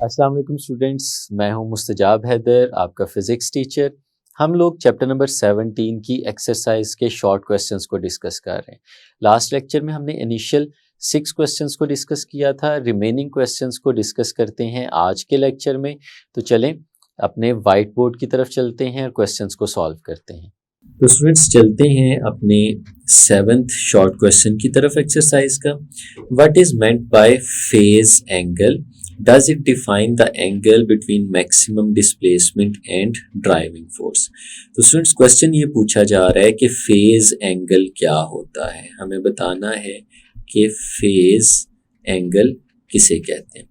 अस्सलाम वालेकुम स्टूडेंट्स, मैं हूं मुस्तजाब हैदर, आपका फिज़िक्स टीचर। हम लोग चैप्टर नंबर 17 की एक्सरसाइज के शॉर्ट क्वेश्चंस को डिस्कस कर रहे हैं। लास्ट लेक्चर में हमने इनिशियल 6 क्वेश्चंस को डिस्कस किया था, रिमेनिंग क्वेश्चंस को डिस्कस करते हैं आज के लेक्चर में। तो चलें अपने वाइट बोर्ड की तरफ चलते हैं और क्वेश्चंस को सॉल्व करते हैं। तो स्टूडेंट्स चलते हैं अपने 7th शॉर्ट क्वेश्चन की तरफ एक्सरसाइज का। What is meant by phase angle? Does it define the angle between maximum displacement and driving force? तो स्टूडेंट्स क्वेश्चन ये पूछा जा रहा है कि फेज एंगल क्या होता है। हमें बताना है कि फेज एंगल किसे कहते हैं।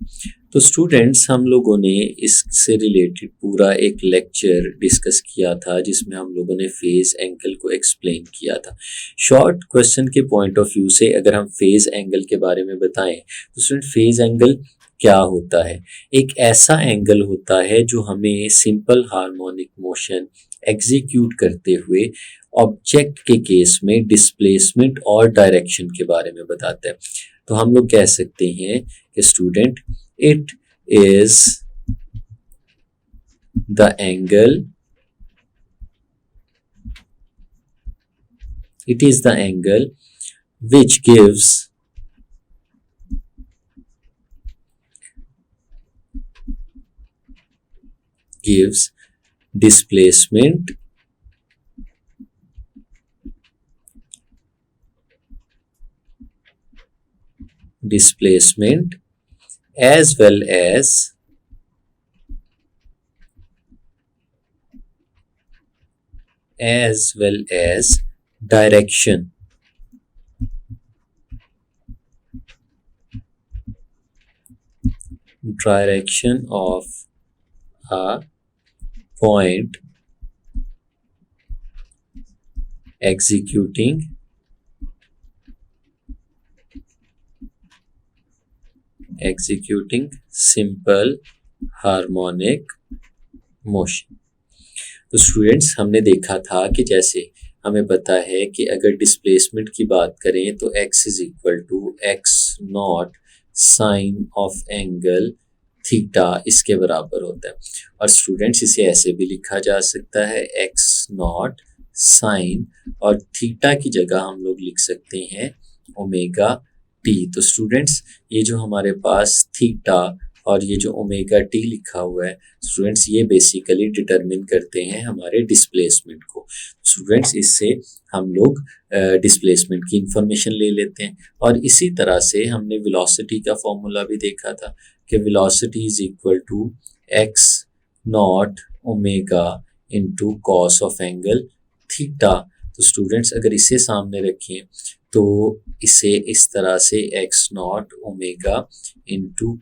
तो स्टूडेंट्स हम लोगों ने इससे रिलेटेड पूरा एक लेक्चर डिस्कस किया था जिसमें हम लोगों ने फेज एंगल को एक्सप्लेन किया था। शॉर्ट क्वेश्चन के पॉइंट ऑफ व्यू से अगर हम फेज एंगल के बारे में बताएं तो स्टूडेंट फेज एंगल क्या होता है? एक ऐसा एंगल होता है जो हमें सिंपल हार्मोनिक मोशन एग्जीक्यूट करते हुए ऑब्जेक्ट के केस में डिस्प्लेसमेंट और डायरेक्शन के बारे में बताता है। तो हम लोग कह सकते हैं कि student it is the angle which gives displacement as well as direction of a point executing simple harmonic motion। तो स्टूडेंट्स हमने देखा था कि जैसे हमें पता है कि अगर डिस्प्लेसमेंट की बात करें तो x is equal to x not sine of angle theta इसके बराबर होता है। और स्टूडेंट्स इसे ऐसे भी लिखा जा सकता है x नॉट साइन और थीटा की जगह हम लोग लिख सकते हैं ओमेगा टी। तो स्टूडेंट्स ये जो हमारे पास थीटा और ये जो ओमेगा टी लिखा हुआ है स्टूडेंट्स ये बेसिकली डिटरमिन करते हैं हमारे डिस्प्लेसमेंट को। स्टूडेंट्स इससे हम लोग डिस्प्लेसमेंट की इंफॉर्मेशन ले लेते हैं। और इसी तरह से हमने वेलोसिटी का फॉर्मूला भी देखा था कि velocity is equal to x not omega into cos of angle theta. तो स्टूडेंट्स अगर इसे सामने रखें तो इसे इस तरह से x not omega into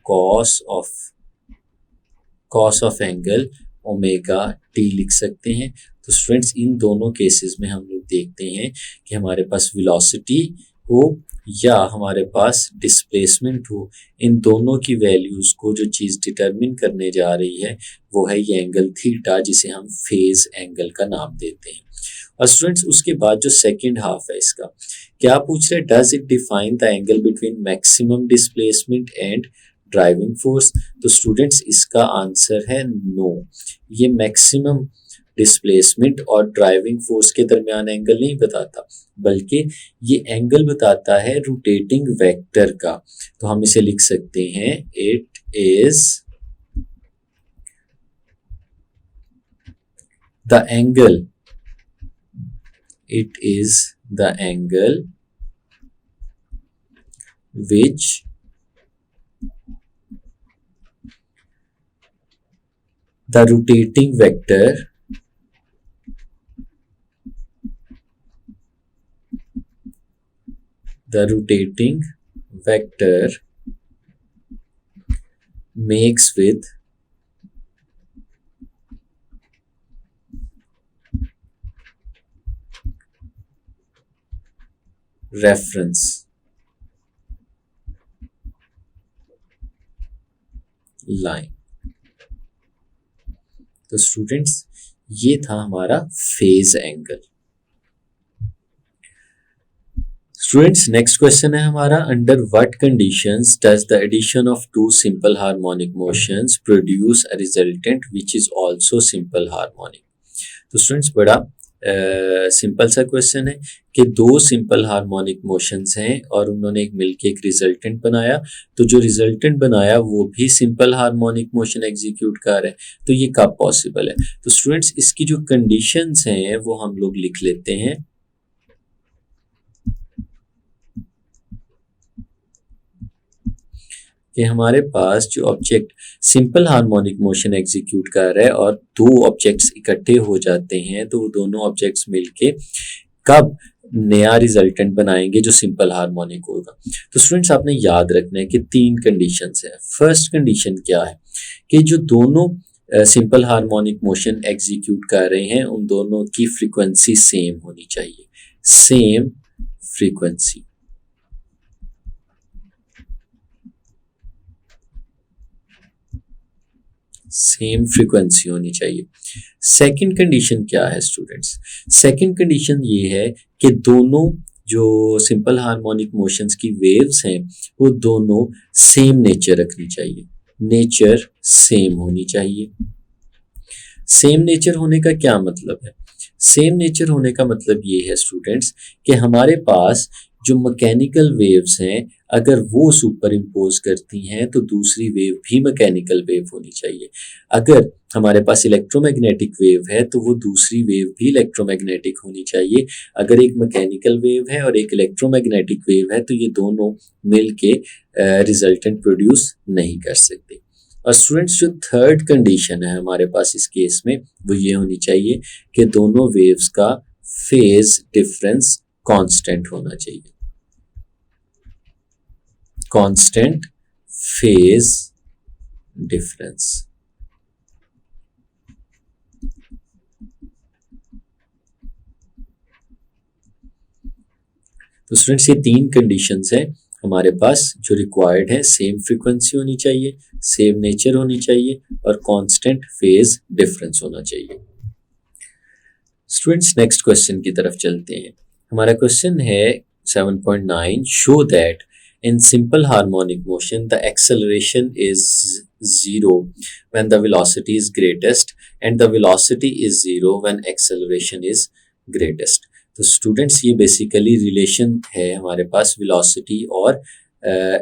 cos of angle omega t लिख सकते हैं। तो स्टूडेंट्स इन दोनों केसेस में हम लोग देखते हैं कि हमारे पास वेलोसिटी हो या हमारे पास डिस्प्लेसमेंट हो, इन दोनों की वैल्यूज़ को जो चीज़ डिटरमिन करने जा रही है वो है ये एंगल थीटा जिसे हम फेज एंगल का नाम देते हैं। और स्टूडेंट्स उसके बाद जो सेकंड हाफ है इसका क्या पूछ रहे हैं, does it define the angle between maximum displacement and driving force? तो स्टूडेंट्स इसका आंसर है नो। ये मैक्सिमम डिस्प्लेसमेंट और ड्राइविंग फोर्स के दरमियान एंगल नहीं बताता बल्कि ये एंगल बताता है रोटेटिंग वेक्टर का। तो हम इसे लिख सकते हैं it is the angle which the rotating vector makes with reference line। तो स्टूडेंट्स ये था हमारा phase angle. Students next question है हमारा, under what conditions does the addition of two simple harmonic motions produce a resultant which is also simple harmonic. तो students बड़ा simple सा question है कि दो सिंपल हार्मोनिक मोशंस हैं और उन्होंने एक मिलके एक रिजल्टेंट बनाया, तो जो रिजल्टेंट बनाया वो भी सिंपल हार्मोनिक मोशन एग्जीक्यूट कर रहा है, तो ये कब पॉसिबल है। तो स्टूडेंट्स इसकी जो कंडीशंस हैं वो हम लोग लिख लेते हैं। कि हमारे पास जो object simple harmonic motion execute कर रहा है और दो ऑब्जेक्ट्स इकट्ठे हो जाते हैं, तो वो दोनों ऑब्जेक्ट्स मिलके कब नया रिजल्टेंट बनाएंगे जो सिंपल हार्मोनिक होगा। तो स्टूडेंट्स आपने याद रखना है कि तीन कंडीशंस है। फर्स्ट कंडीशन क्या है कि जो दोनों सिंपल हार्मोनिक मोशन एग्जीक्यूट कर रहे हैं उन दोनों की फ्रीक्वेंसी सेम होनी चाहिए, सेम फ्रीक्वेंसी। सेम फ्रीक्वेंसी होनी चाहिए। सेकंड कंडीशन क्या है स्टूडेंट्स, सेकंड कंडीशन ये है कि दोनों जो सिंपल हार्मोनिक मोशंस की वेव्स हैं वो दोनों सेम नेचर रखनी चाहिए, नेचर सेम होनी चाहिए। सेम नेचर होने का क्या मतलब है, सेम नेचर होने का मतलब ये है स्टूडेंट्स कि हमारे पास जो मैकेनिकल वेव्स हैं अगर वो सुपर इम्पोज करती हैं तो दूसरी वेव भी मैकेनिकल वेव होनी चाहिए। अगर हमारे पास इलेक्ट्रोमैग्नेटिक वेव है तो वो दूसरी वेव भी इलेक्ट्रोमैग्नेटिक होनी चाहिए। अगर एक मैकेनिकल वेव है और एक इलेक्ट्रोमैग्नेटिक वेव है तो ये दोनों मिलके रिजल्टेंट प्रोड्यूस नहीं कर सकते। और स्टूडेंट्स जो थर्ड कंडीशन है हमारे पास इस केस में वो ये होनी चाहिए कि दोनों वेव्स का फेज डिफरेंस कांस्टेंट होना चाहिए, कांस्टेंट फेज डिफरेंस। तो स्टूडेंट्स ये तीन कंडीशंस हैं हमारे पास जो रिक्वायर्ड है, सेम फ्रीक्वेंसी होनी चाहिए, सेम नेचर होनी चाहिए और कांस्टेंट फेज डिफरेंस होना चाहिए। स्टूडेंट्स नेक्स्ट क्वेश्चन की तरफ चलते हैं। हमारा क्वेश्चन है 7.9, show that in simple harmonic motion the acceleration is zero when the velocity is greatest and the velocity is zero when acceleration is greatest। तो students ये बेसिकली रिलेशन है हमारे पास वेलोसिटी और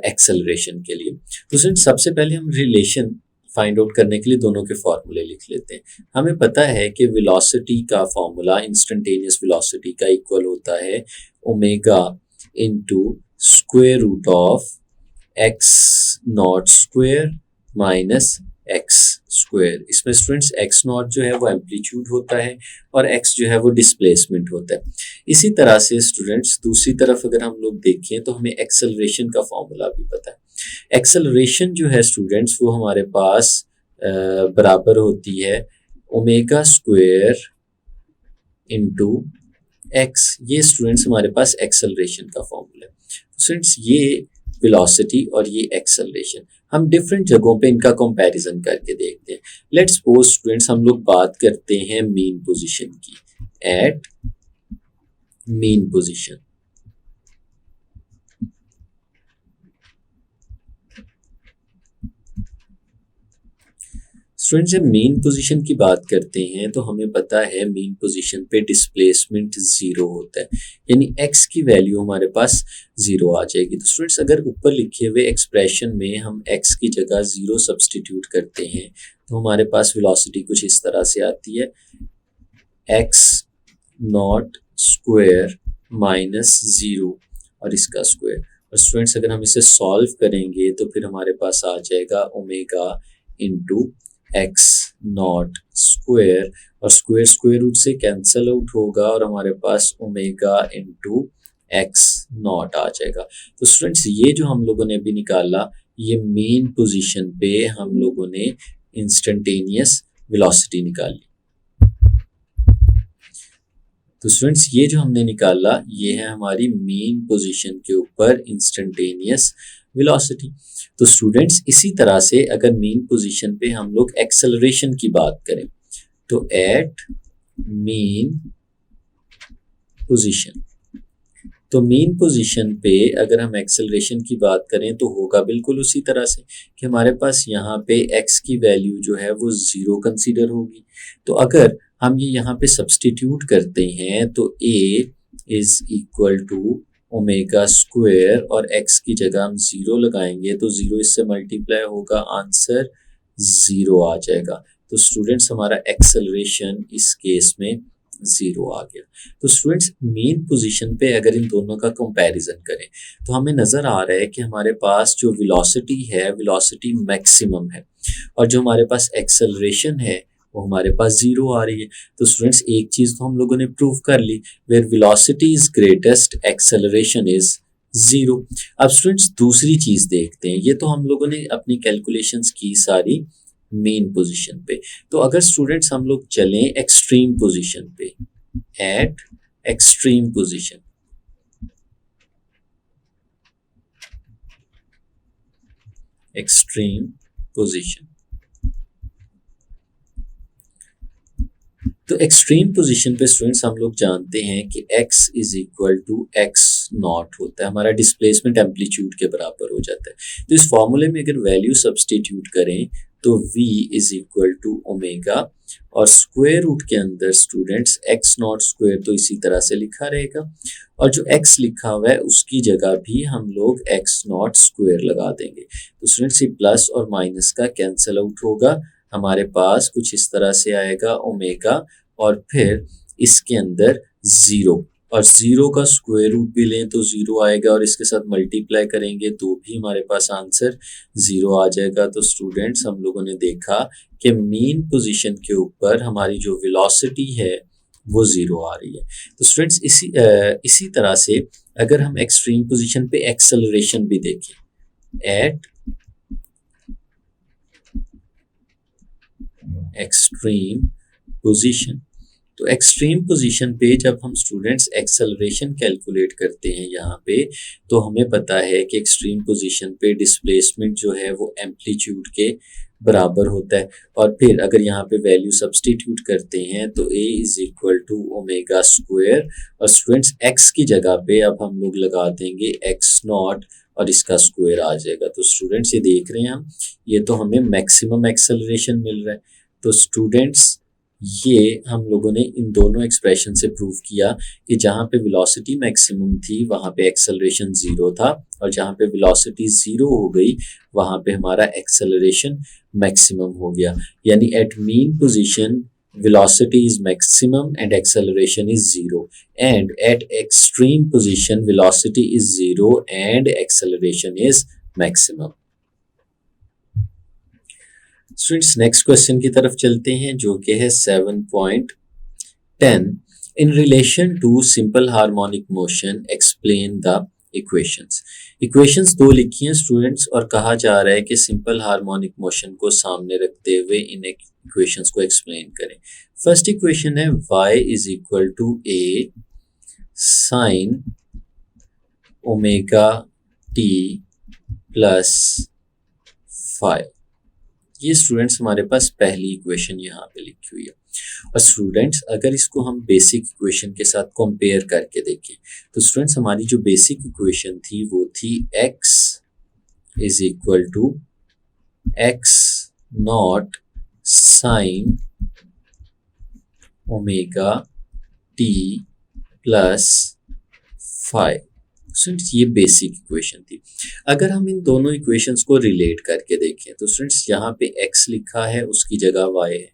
एक्सेलरेशन के लिए। तो स्टूडेंट्स सबसे पहले हम रिलेशन फाइंड आउट करने के लिए दोनों के फॉर्मूले लिख लेते हैं। हमें पता है कि वेलोसिटी का फॉर्मूला इंस्टेंटेनियस वेलोसिटी का इक्वल होता है omega into square root of x not square minus x square. इसमें स्टूडेंट्स एक्स नॉट जो है वो एम्पलीट्यूड होता है और एक्स जो है वो डिस्प्लेसमेंट होता है। इसी तरह से स्टूडेंट्स दूसरी तरफ अगर हम लोग देखें तो हमें एक्सेलरेशन का फॉर्मूला भी पता है। एक्सेलरेशन जो है स्टूडेंट्स वो हमारे पास बराबर होती है ओमेगा स्क्वायर इनटू एक्स। ये स्टूडेंट्स हमारे पास एक्सेलरेशन का फॉर्मूला है। स्टूडेंट्स ये वेलोसिटी और ये एक्सेलरेशन हम डिफरेंट जगहों पे इनका कंपैरिजन करके देखते हैं। लेट्स सपोज स्टूडेंट्स हम लोग बात करते हैं मीन पोजीशन की, एट मीन पोजीशन। स्टूडेंट्स जब मेन पोजीशन की बात करते हैं तो हमें पता है मेन पोजीशन पे डिस्प्लेसमेंट जीरो होता है, यानी x की वैल्यू हमारे पास जीरो आ जाएगी। तो स्टूडेंट्स अगर ऊपर लिखे हुए एक्सप्रेशन में हम x की जगह जीरो सब्सटीट्यूट करते हैं तो हमारे पास वेलोसिटी कुछ इस तरह से आती है, x not square minus zero और इसका स्क्वायर। और स्टूडेंट्स अगर हम इसे सॉल्व करेंगे तो फिर हमारे पास आ जाएगा omega into x not square और स्क्वायर स्क्वायर रूट से कैंसल आउट होगा और हमारे पास ओमेगा इंटू एक्स नॉट आ जाएगा। तो स्टूडेंट्स ये जो हम लोगों ने अभी निकाला ये मेन पोजीशन पे हम लोगों ने इंस्टेंटेनियस वेलोसिटी निकाली। तो स्टूडेंट्स ये जो हमने निकाला ये है हमारी मेन पोजीशन के ऊपर इंस्टेंटेनियस वेलोसिटी। तो स्टूडेंट्स इसी तरह से अगर मेन पोजीशन पे हम लोग एक्सेलरेशन की बात करें तो एट मेन पोजीशन तो मीन पोजीशन पे अगर हम एक्सेलरेशन की बात करें तो होगा बिल्कुल उसी तरह से कि हमारे पास यहाँ पे x की वैल्यू जो है वो 0 कंसीडर होगी। तो अगर हम ये यहाँ पे सब्सटीट्यूट करते हैं तो a is equal to omega square और x की जगह हम 0 लगाएंगे तो 0 इससे मल्टीप्लाई होगा, आंसर 0 आ जाएगा। तो स्टूडेंट्स हमारा एक्सेलरेशन इस केस में 0 आ गया। तो स्टूडेंट्स मेन पोजीशन पे अगर इन दोनों का कंपैरिजन करें तो हमें नज़र आ रहा है कि हमारे पास जो वेलोसिटी है वेलोसिटी मैक्सिमम है और जो हमारे पास एक्सेलरेशन है वो हमारे पास 0 आ रही है। तो स्टूडेंट्स एक चीज़ तो हम लोगों ने प्रूव कर ली, where velocity is greatest acceleration is 0। अब स्टूडेंट्स दूसरी चीज़ देखते हैं, ये तो हम लोगों ने अपनी कैलकुलेशंस की सारी मेन पोजीशन पे। तो अगर स्टूडेंट्स हम लोग चलें एक्सट्रीम पोजीशन पे, at extreme position, extreme position, तो एक्सट्रीम पोजीशन पे स्टूडेंट्स हम लोग जानते हैं कि x is equal to x not होता है, हमारा डिस्प्लेसमेंट एम्पलीट्यूड के बराबर हो जाता है। तो इस फॉर्मूले में अगर वैल्यू सब्सटीट्यूट करें तो v is equal to omega और स्क्वायर रूट के अंदर स्टूडेंट्स x नॉट स्क्वायर तो इसी तरह से लिखा रहेगा और जो x लिखा हुआ है उसकी जगह भी हम लोग x नॉट स्क्वायर लगा देंगे। तो स्टूडेंट्स ये प्लस और माइनस का कैंसिल आउट होगा, हमारे पास कुछ इस तरह से आएगा ओमेगा और फिर इसके अंदर 0 और 0 का स्क्वायर रूट भी लें तो 0 आएगा और इसके साथ मल्टीप्लाई करेंगे तो भी हमारे पास आंसर 0 आ जाएगा। तो स्टूडेंट्स हम लोगों ने देखा कि मीन पोजीशन के ऊपर हमारी जो वेलोसिटी है वो 0 आ रही है। तो स्टूडेंट्स इसी तरह से अगर हम एक्सट्रीम पोजीशन पे एक्सेलरेशन भी देखें, एट एक्सट्रीम पोजीशन, तो एक्सट्रीम पोजीशन पे जब हम स्टूडेंट्स एक्सेलरेशन कैलकुलेट करते हैं यहाँ पे तो हमें पता है कि एक्सट्रीम पोजीशन पे डिस्प्लेसमेंट जो है वो एम्पलीट्यूड के बराबर होता है और फिर अगर यहाँ पे वैल्यू सब्सटीट्यूट करते हैं तो a is equal to omega square और स्टूडेंट्स x की जगह पे अब हम लोग लगा देंगे x नॉट और इसका स्क्वायर आ जाएगा। तो स्टूडेंट्स ये देख रहे हैं हम, ये तो हमें मैक्सिमम एक्सेलरेशन मिल रहा है। तो स्टूडेंट्स ये हम लोगों ने इन दोनों एक्सप्रेशन से प्रूव किया कि जहाँ पे वेलोसिटी मैक्सिमम थी वहाँ पे एक्सेलरेशन 0 था और जहाँ पे वेलोसिटी 0 हो गई वहाँ पे हमारा एक्सेलरेशन मैक्सिमम हो गया। यानी at mean position velocity is maximum and acceleration is 0 and at extreme position velocity is 0 and acceleration is maximum। Students next question की तरफ चलते हैं जो कि है 7.10 in relation to simple harmonic motion explain the equations. Equations दो लिखी हैं स्टूडेंट्स और कहा जा रहा है कि सिंपल हार्मोनिक मोशन को सामने रखते हुए इन इक्वेशंस को एक्सप्लेन करें। फर्स्ट इक्वेशन है y is equal to a sine omega t plus 5। ये स्टूडेंट्स हमारे पास पहली इक्वेशन यहाँ पे लिखी हुई है और स्टूडेंट्स अगर इसको हम बेसिक इक्वेशन के साथ कंपेयर करके देखें तो स्टूडेंट्स हमारी जो बेसिक इक्वेशन थी वो थी x is equal to x not sine omega t plus 5। Students ये बेसिक इक्वेशन थी। अगर हम इन दोनों इक्वेशंस को रिलेट करके देखें तो स्टूडेंट्स यहाँ पे x लिखा है उसकी जगह y है,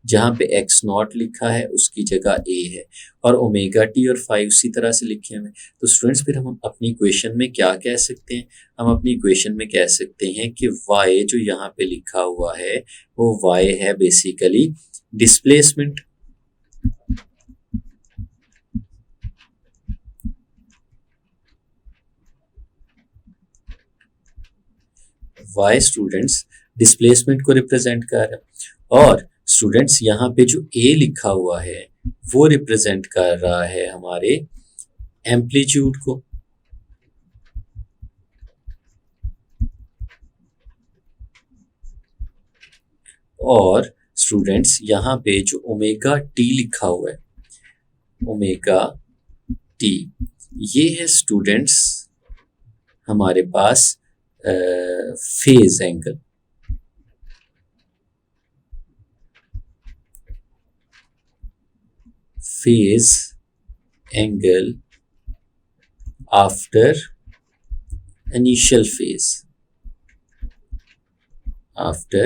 जहाँ पे x नॉट लिखा है उसकी जगह a है और ओमेगा टी और 5 उसी तरह से लिखे हुए। तो स्टूडेंट्स फिर हम अपनी इक्वेशन में क्या कह सकते हैं, हम अपनी इक्वेशन में कह सकते हैं कि y जो यहाँ पे लिखा हुआ है वो y है basically displacement. y students displacement को रिप्रेजेंट कर रहा है और स्टूडेंट्स यहाँ पे जो a लिखा हुआ है वो रिप्रेजेंट कर रहा है हमारे एम्पलीट्यूड को। और स्टूडेंट्स यहाँ पे जो ओमेगा टी लिखा हुआ है, ओमेगा टी ये है स्टूडेंट्स हमारे पास phase angle. Phase angle after initial phase, after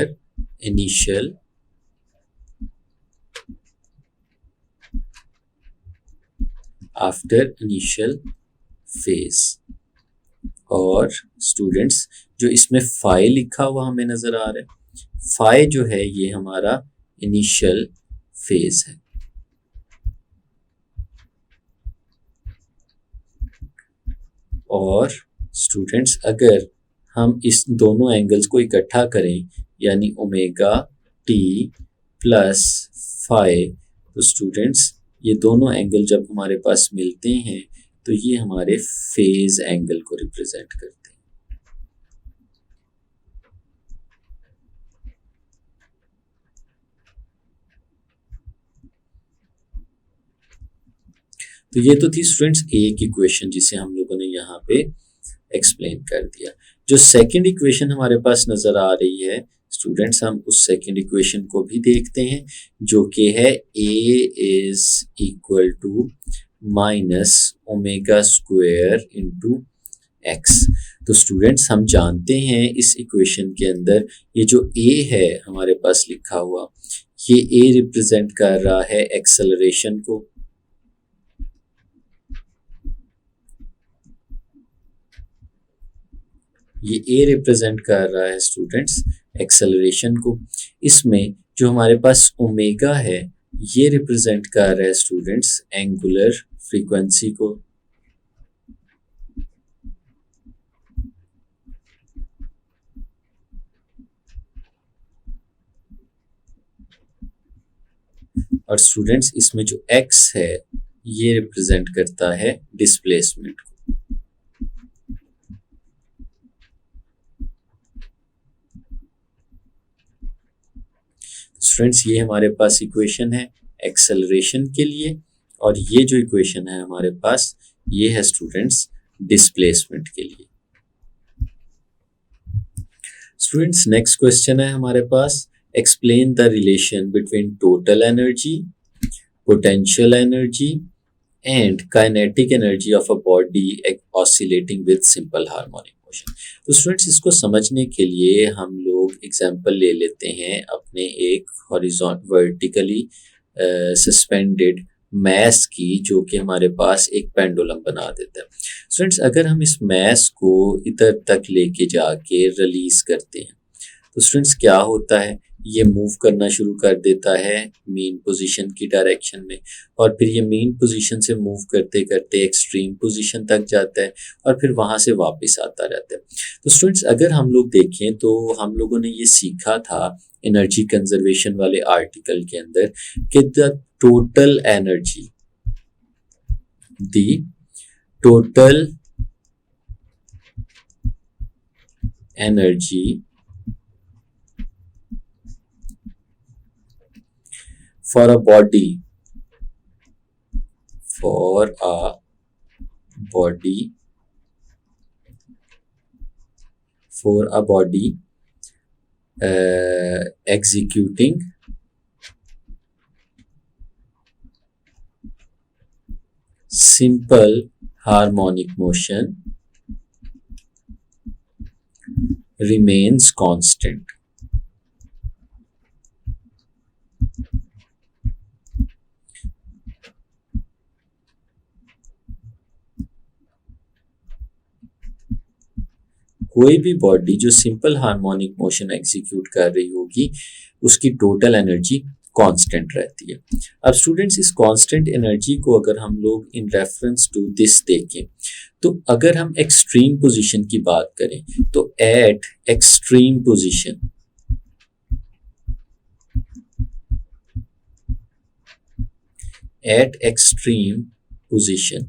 initial phase। और स्टूडेंट्स जो इसमें फाई लिखा हुआ हमें नजर आ रहा है, फाई जो है ये हमारा इनिशियल फेज है। और स्टूडेंट्स अगर हम इस दोनों एंगल्स को इकट्ठा करें यानी ओमेगा टी प्लस फाई, तो स्टूडेंट्स ये दोनों एंगल जब हमारे पास मिलते हैं तो ये हमारे फेज एंगल को रिप्रेजेंट करते हैं। तो ये तो थी स्टूडेंट्स एक इक्वेशन जिसे हम लोगों ने यहाँ पे एक्सप्लेन कर दिया। जो सेकंड इक्वेशन हमारे पास नजर आ रही है स्टूडेंट्स, हम उस सेकंड इक्वेशन को भी देखते हैं जो कि है a is equal to minus omega square into x। तो स्टूडेंट्स हम जानते हैं इस इक्वेशन के अंदर ये जो a है हमारे पास लिखा हुआ, ये a रिप्रेजेंट कर रहा है एक्सेलरेशन को, ये a रिप्रेजेंट कर रहा है स्टूडेंट्स एक्सेलरेशन को। इसमें जो हमारे पास ओमेगा है ये रिप्रेजेंट कर रहा है स्टूडेंट्स एंगुलर फ्रीक्वेंसी को। और स्टूडेंट्स इसमें जो x है ये रिप्रेजेंट करता है डिस्प्लेसमेंट को। स्टूडेंट्स ये हमारे पास इक्वेशन है एक्सेलरेशन के लिए, और ये जो इक्वेशन है हमारे पास ये है स्टूडेंट्स डिस्प्लेसमेंट के लिए। स्टूडेंट्स नेक्स्ट क्वेश्चन है हमारे पास, explain the relation between total energy, potential energy and kinetic energy of a body oscillating with simple harmonic motion. तो स्टूडेंट्स इसको समझने के लिए हम लोग एग्जांपल ले लेते हैं अपने एक हॉरिजॉन्टल वर्टिकली सस्पेंडेड मैस की, जो कि हमारे पास एक पेंडुलम बना देता है। स्टूडेंट्स अगर हम इस मैस को इधर तक लेके जाके रिलीज करते हैं तो स्टूडेंट्स क्या होता है, ये मूव करना शुरू कर देता है मेन पोजीशन की डायरेक्शन में, और फिर ये मेन पोजीशन से मूव करते करते एक्सट्रीम पोजीशन तक जाता है और फिर वहां से वापस आता रहता है। तो स्टूडेंट्स अगर हम लोग देखें तो हम लोगों ने ये सीखा था एनर्जी कंजर्वेशन वाले आर्टिकल के अंदर कि the total energy for a body executing simple harmonic motion remains constant। कोई भी बॉडी जो सिंपल हार्मोनिक मोशन एग्जीक्यूट कर रही होगी उसकी टोटल एनर्जी कांस्टेंट रहती है। अब स्टूडेंट्स इस कांस्टेंट एनर्जी को अगर हम लोग इन रेफरेंस टू दिस देखें तो अगर हम एक्सट्रीम पोजीशन की बात करें तो एट एक्सट्रीम पोजीशन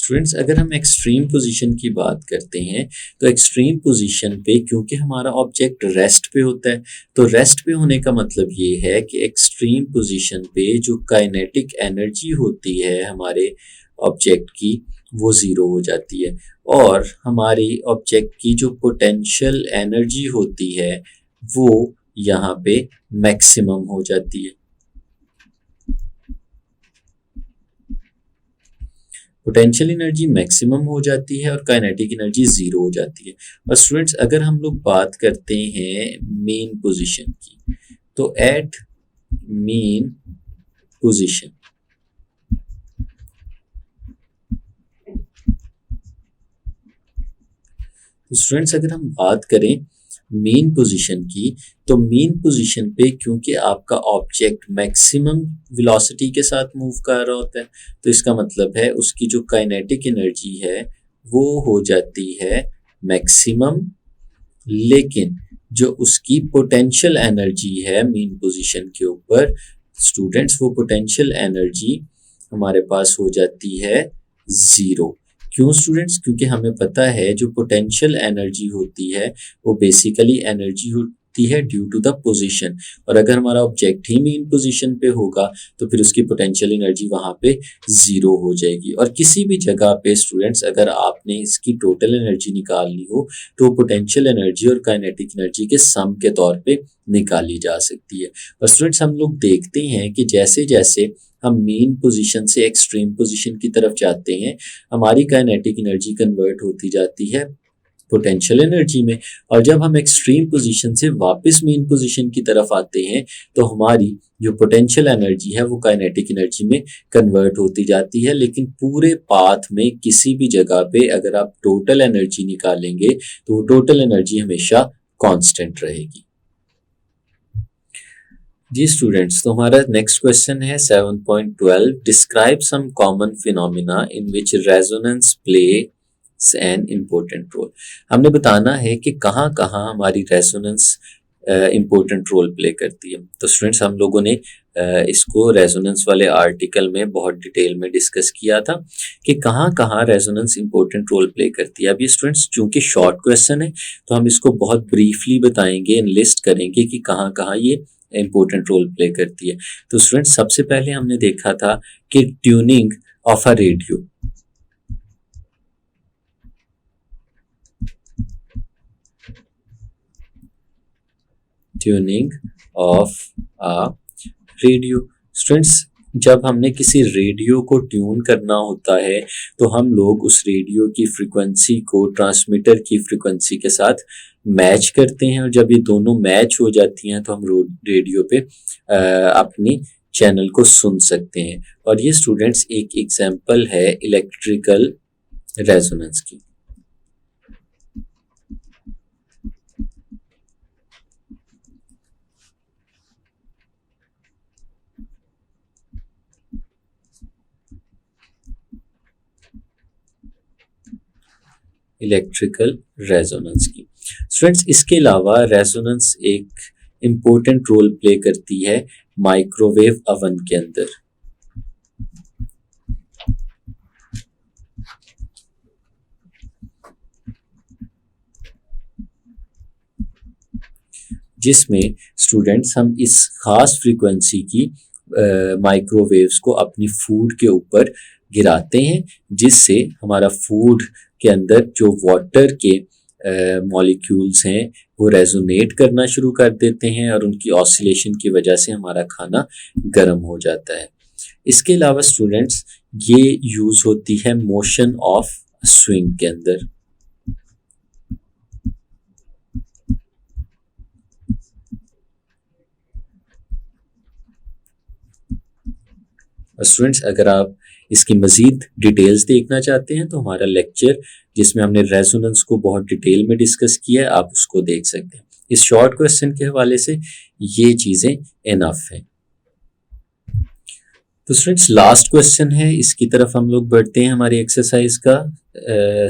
स्टूडेंट्स, अगर हम एक्सट्रीम पोजीशन की बात करते हैं तो एक्सट्रीम पोजीशन पे क्योंकि हमारा ऑब्जेक्ट रेस्ट पे होता है, तो रेस्ट पे होने का मतलब ये है कि एक्सट्रीम पोजीशन पे जो काइनेटिक एनर्जी होती है हमारे ऑब्जेक्ट की वो ज़ीरो हो जाती है और हमारी ऑब्जेक्ट की जो पोटेंशियल एनर्जी होती है वो यहाँ पे मैक्सिमम हो जाती है। पोटेंशियल एनर्जी मैक्सिमम हो जाती है और काइनेटिक एनर्जी ज़ीरो हो जाती है। और स्टूडेंट्स, अगर हम लोग बात करते हैं मेन पोजीशन की, तो एट मेन पोजीशन तो स्टूडेंट्स अगर हम बात करें मेन पोजीशन की, तो मेन पोजीशन पे क्योंकि आपका ऑब्जेक्ट मैक्सिमम वेलोसिटी के साथ मूव कर रहा होता है, तो इसका मतलब है उसकी जो काइनेटिक एनर्जी है वो हो जाती है मैक्सिमम, लेकिन जो उसकी पोटेंशियल एनर्जी है मेन पोजीशन के ऊपर स्टूडेंट्स, वो पोटेंशियल एनर्जी हमारे पास हो जाती है ज़ीरो। क्यों स्टूडेंट्स? क्योंकि हमें पता है जो पोटेंशियल एनर्जी होती है वो बेसिकली एनर्जी होती है ड्यू टू द पोजीशन, और अगर हमारा ऑब्जेक्ट ही मेन पोजीशन पे होगा तो फिर उसकी पोटेंशियल एनर्जी वहाँ पे ज़ीरो हो जाएगी। और किसी भी जगह पे स्टूडेंट्स अगर आपने इसकी टोटल एनर्जी निकालनी हो तो पोटेंशियल एनर्जी और काइनेटिक एनर्जी के सम के तौर पे निकाली जा सकती है। और स्टूडेंट्स हम लोग देखते हैं कि जैसे जैसे हम मेन पोजीशन से एक्सट्रीम पोजीशन की तरफ जाते हैं, हमारी काइनेटिक एनर्जी कन्वर्ट होती जाती है पोटेंशियल एनर्जी में, और जब हम एक्सट्रीम पोजीशन से वापस मेन पोजीशन की तरफ आते हैं तो हमारी जो पोटेंशियल एनर्जी है वो काइनेटिक एनर्जी में कन्वर्ट होती जाती है। लेकिन पूरे पाथ में किसी भी जगह पे अगर आप टोटल एनर्जी निकालेंगे तो वो टोटल एनर्जी हमेशा कांस्टेंट रहेगी। जी स्टूडेंट्स, तो हमारा नेक्स्ट क्वेश्चन है 7.12, describe some common phenomena in which resonance plays an important role. हमने बताना है कि कहाँ कहाँ हमारी रेजोनेंस इम्पोर्टेंट रोल प्ले करती है। तो स्टूडेंट्स हम लोगों ने इसको रेजोनेंस वाले आर्टिकल में बहुत डिटेल में डिस्कस किया था कि कहाँ कहाँ रेजोनेंस इम्पोर्टेंट रोल प्ले करती है। अब ये स्टूडेंट्स चूंकि शॉर्ट क्वेश्चन है तो हम इसको बहुत ब्रीफली बताएंगे, लिस्ट करेंगे कि कहाँ कहाँ ये इम्पोर्टेंट रोल प्ले करती है। तो स्टूडेंट्स सबसे पहले हमने देखा था कि tuning of a radio, tuning of a radio. Students जब हमने किसी रेडियो को ट्यून करना होता है तो हम लोग उस रेडियो की फ्रीक्वेंसी को ट्रांसमीटर की फ्रीक्वेंसी के साथ मैच करते हैं, और जब ये दोनों मैच हो जाती हैं तो हम रेडियो पे अपनी चैनल को सुन सकते हैं। और ये स्टूडेंट्स एक एग्जांपल है इलेक्ट्रिकल रेजोनेंस की। इलेक्ट्रिकल रेजोनेंस की स्टूडेंट्स, इसके अलावा रेजोनेंस एक इम्पोर्टेंट रोल प्ले करती है माइक्रोवेव ओवन के अंदर। जिसमें स्टूडेंट्स हम इस खास फ्रीक्वेंसी की माइक्रोवेव्स को अपनी फूड के ऊपर गिराते हैं, जिससे हमारा फूड के अंदर जो वाटर के मॉलिक्यूल्स हैं वो रेजोनेट करना शुरू कर देते हैं और उनकी ऑसिलेशन की वजह से हमारा खाना गर्म हो जाता है। इसके अलावा स्टूडेंट्स ये यूज़ होती है मोशन ऑफ स्विंग के अंदर। स्टूडेंट्स अगर आप इसकी मज़ीद डिटेल्स देखना चाहते हैं तो हमारा लेक्चर जिसमें हमने रेजोनेंस को बहुत डिटेल में डिस्कस किया है आप उसको देख सकते हैं। इस शॉर्ट क्वेश्चन के हवाले से ये चीज़ें इनफ हैं। तो स्टूडेंट्स लास्ट क्वेश्चन है, इसकी तरफ हम लोग बढ़ते हैं। हमारी एक्सरसाइज का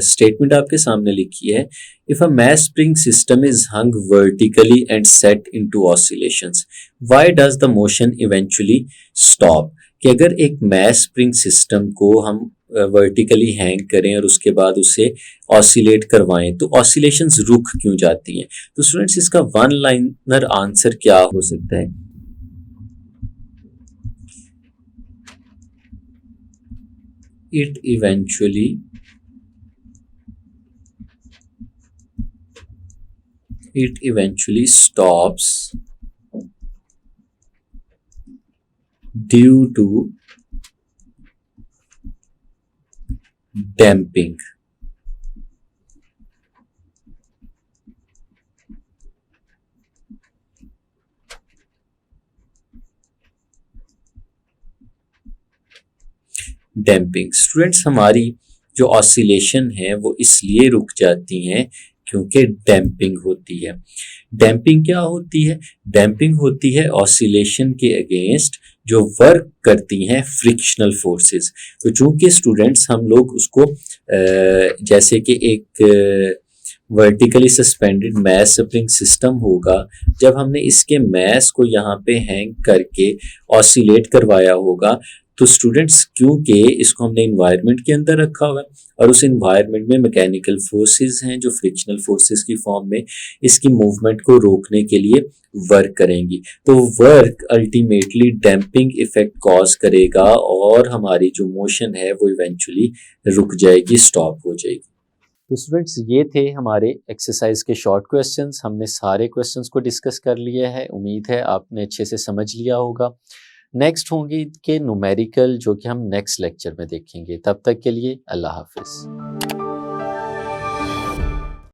स्टेटमेंट आपके सामने लिखी है, if a mass spring system is hung vertically and set into oscillations why does the motion eventually stop. कि अगर एक मैस स्प्रिंग सिस्टम को हम वर्टिकली हैंग करें और उसके बाद उसे ऑसिलेट करवाएं तो ऑसिलेशंस रुक क्यों जाती हैं। तो स्टूडेंट्स इसका वन लाइनर आंसर क्या हो सकता है? it eventually stops due to damping. Damping students, हमारी जो ऑसिलेशन है वो इसलिए रुक जाती हैं क्योंकि डैम्पिंग होती है। डैम्पिंग क्या होती है? डैम्पिंग होती है ऑसिलेशन के अगेंस्ट जो वर्क करती हैं फ्रिक्शनल फोर्सेस। तो चूंकि स्टूडेंट्स हम लोग उसको जैसे कि एक vertically suspended mass spring system होगा, जब हमने इसके मैस को यहाँ पे हैंग करके ऑसिलेट करवाया होगा तो स्टूडेंट्स क्योंकि इसको हमने इन्वायरमेंट के अंदर रखा हुआ है और उस इन्वायरमेंट में मैकेनिकल फोर्सेस हैं जो फ्रिक्शनल फोर्सेस की फॉर्म में इसकी मूवमेंट को रोकने के लिए वर्क करेंगी, तो work ultimately damping effect cause करेगा और हमारी जो मोशन है वो इवेंचुअली रुक जाएगी, स्टॉप हो जाएगी। तो स्टूडेंट्स ये थे हमारे एक्सरसाइज के शॉर्ट क्वेश्चंस। हमने सारे क्वेश्चंस को डिस्कस कर लिया है, उम्मीद है आपने अच्छे से समझ लिया होगा। नेक्स्ट होंगे के न्यूमेरिकल जो कि हम नेक्स्ट लेक्चर में देखेंगे। तब तक के लिए अल्लाह हाफिज़।